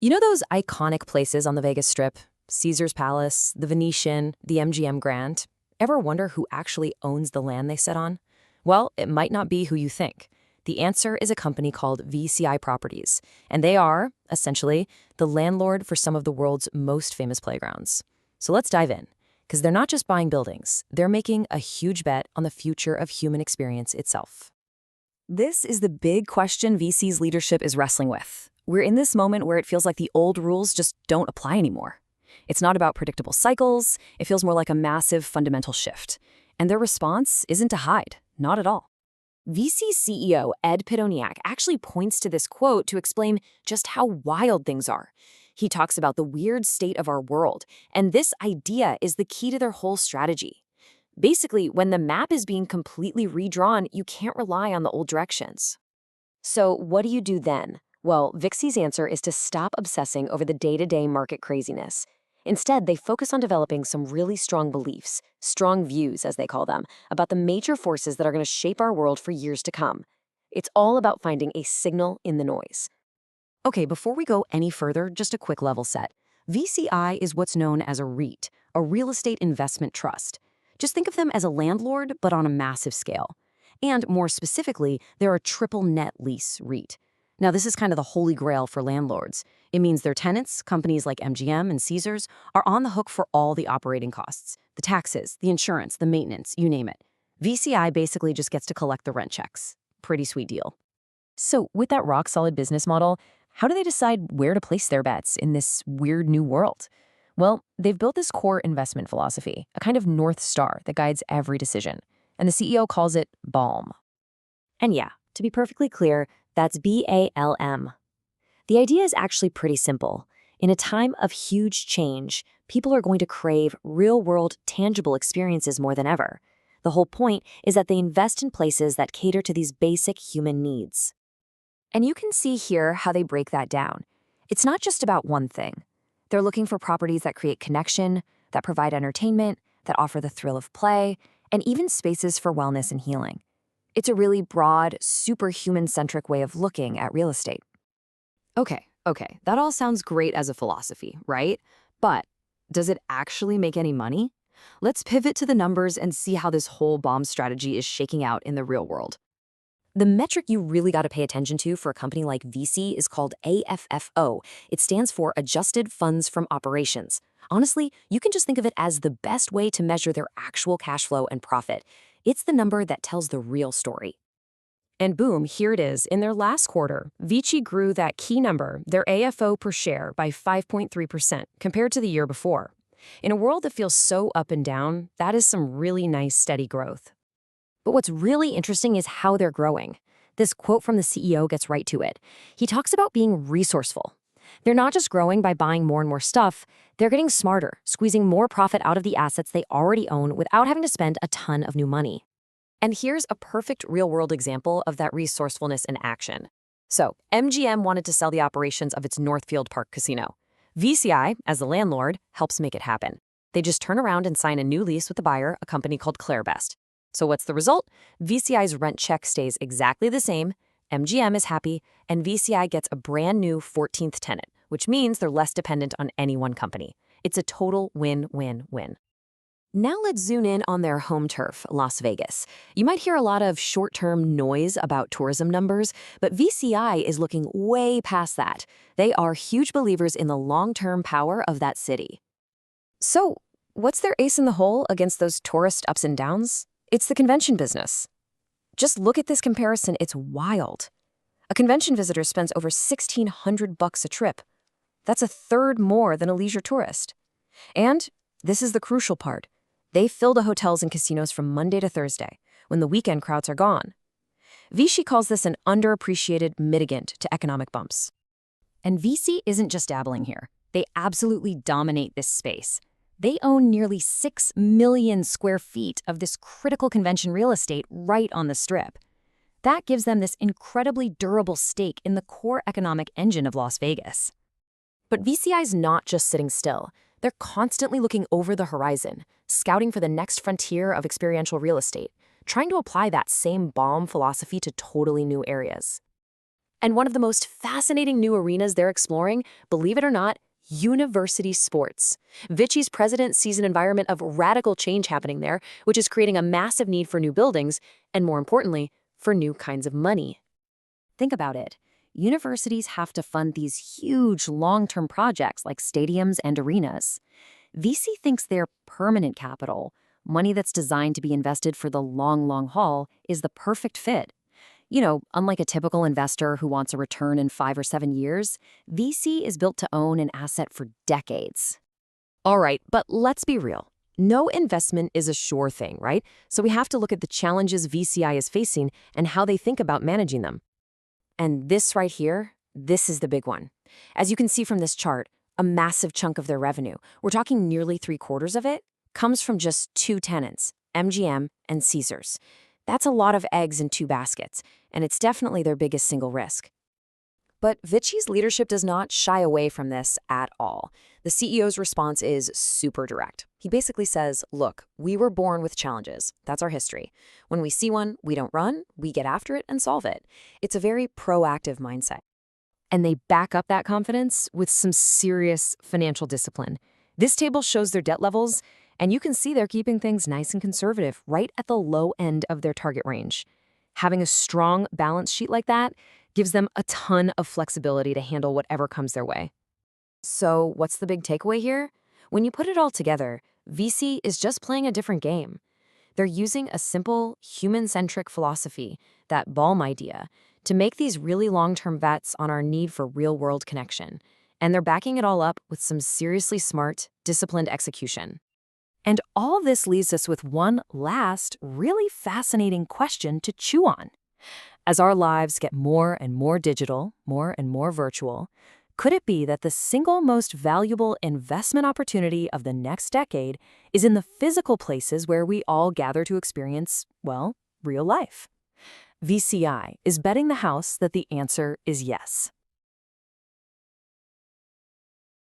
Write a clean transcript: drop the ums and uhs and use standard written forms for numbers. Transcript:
You know those iconic places on the Vegas Strip? Caesar's Palace, the Venetian, the MGM Grand? Ever wonder who actually owns the land they sit on? Well, it might not be who you think. The answer is a company called VICI Properties, and they are, essentially, the landlord for some of the world's most famous playgrounds. So let's dive in, because they're not just buying buildings, they're making a huge bet on the future of human experience itself. This is the big question VC's leadership is wrestling with. We're in this moment where it feels like the old rules just don't apply anymore. It's not about predictable cycles, it feels more like a massive fundamental shift. And their response isn't to hide, not at all. VC CEO Ed Pitoniak actually points to this quote to explain just how wild things are. He talks about the weird state of our world, and this idea is the key to their whole strategy. Basically, when the map is being completely redrawn, you can't rely on the old directions. So what do you do then? Well, VICI's answer is to stop obsessing over the day-to-day market craziness. Instead, they focus on developing some really strong beliefs, strong views, as they call them, about the major forces that are going to shape our world for years to come. It's all about finding a signal in the noise. Okay, before we go any further, just a quick level set. VCI is what's known as a REIT, a real estate investment trust. Just think of them as a landlord, but on a massive scale. And more specifically, they're a triple net lease REIT. Now, this is kind of the holy grail for landlords. It means their tenants, companies like MGM and Caesars, are on the hook for all the operating costs, the taxes, the insurance, the maintenance, you name it. VCI basically just gets to collect the rent checks. Pretty sweet deal. So with that rock-solid business model, how do they decide where to place their bets in this weird new world? Well, they've built this core investment philosophy, a kind of North Star that guides every decision. And the CEO calls it BALM. And yeah, to be perfectly clear, that's BALM. The idea is actually pretty simple. In a time of huge change, people are going to crave real-world, tangible experiences more than ever. The whole point is that they invest in places that cater to these basic human needs. And you can see here how they break that down. It's not just about one thing. They're looking for properties that create connection, that provide entertainment, that offer the thrill of play, and even spaces for wellness and healing. It's a really broad, super human-centric way of looking at real estate. Okay, that all sounds great as a philosophy, right? But does it actually make any money? Let's pivot to the numbers and see how this whole BALM strategy is shaking out in the real world. The metric you really got to pay attention to for a company like VC is called AFFO. It stands for Adjusted Funds from Operations. Honestly, you can just think of it as the best way to measure their actual cash flow and profit. It's the number that tells the real story. And boom, here it is. In their last quarter, VICI grew that key number, their AFFO per share, by 5.3% compared to the year before. In a world that feels so up and down, that is some really nice steady growth. But what's really interesting is how they're growing. This quote from the CEO gets right to it. He talks about being resourceful. They're not just growing by buying more and more stuff, they're getting smarter, squeezing more profit out of the assets they already own without having to spend a ton of new money. And here's a perfect real-world example of that resourcefulness in action. So, MGM wanted to sell the operations of its Northfield Park casino. VCI, as the landlord, helps make it happen. They just turn around and sign a new lease with the buyer, a company called Clairvest. So what's the result? VCI's rent check stays exactly the same, MGM is happy, and VCI gets a brand new 14th tenant, which means they're less dependent on any one company. It's a total win-win-win. Now let's zoom in on their home turf, Las Vegas. You might hear a lot of short-term noise about tourism numbers, but VCI is looking way past that. They are huge believers in the long-term power of that city. So, what's their ace in the hole against those tourist ups and downs? It's the convention business. Just look at this comparison, it's wild. A convention visitor spends over $1,600 a trip. That's a third more than a leisure tourist. And this is the crucial part. They fill the hotels and casinos from Monday to Thursday, when the weekend crowds are gone. VICI calls this an underappreciated mitigant to economic bumps. And VC isn't just dabbling here. They absolutely dominate this space. They own nearly 6 million square feet of this critical convention real estate right on the Strip. That gives them this incredibly durable stake in the core economic engine of Las Vegas. But VCI's not just sitting still. They're constantly looking over the horizon, scouting for the next frontier of experiential real estate, trying to apply that same BALM philosophy to totally new areas. And one of the most fascinating new arenas they're exploring, believe it or not, university sports. VICI's president sees an environment of radical change happening there, which is creating a massive need for new buildings, and more importantly, for new kinds of money. Think about it. Universities have to fund these huge long-term projects like stadiums and arenas. VC thinks their permanent capital, money that's designed to be invested for the long haul, is the perfect fit. Unlike a typical investor who wants a return in 5 or 7 years, VC is built to own an asset for decades. All right, but let's be real. No investment is a sure thing, right? So we have to look at the challenges VCI is facing and how they think about managing them. And this right here, this is the big one. As you can see from this chart, a massive chunk of their revenue, we're talking nearly 3/4 of it, comes from just 2 tenants, MGM and Caesars. That's a lot of eggs in 2 baskets, and it's definitely their biggest single risk. But VICI's leadership does not shy away from this at all. The CEO's response is super direct. He basically says, look, we were born with challenges. That's our history. When we see one, we don't run, we get after it and solve it. It's a very proactive mindset. And they back up that confidence with some serious financial discipline. This table shows their debt levels, and you can see they're keeping things nice and conservative, right at the low end of their target range. Having a strong balance sheet like that gives them a ton of flexibility to handle whatever comes their way. So what's the big takeaway here? When you put it all together, VC is just playing a different game. They're using a simple, human-centric philosophy, that BALM idea, to make these really long-term bets on our need for real-world connection. And they're backing it all up with some seriously smart, disciplined execution. And all this leaves us with one last, really fascinating question to chew on. As our lives get more and more digital, more and more virtual, could it be that the single most valuable investment opportunity of the next decade is in the physical places where we all gather to experience, well, real life? VCI is betting the house that the answer is yes.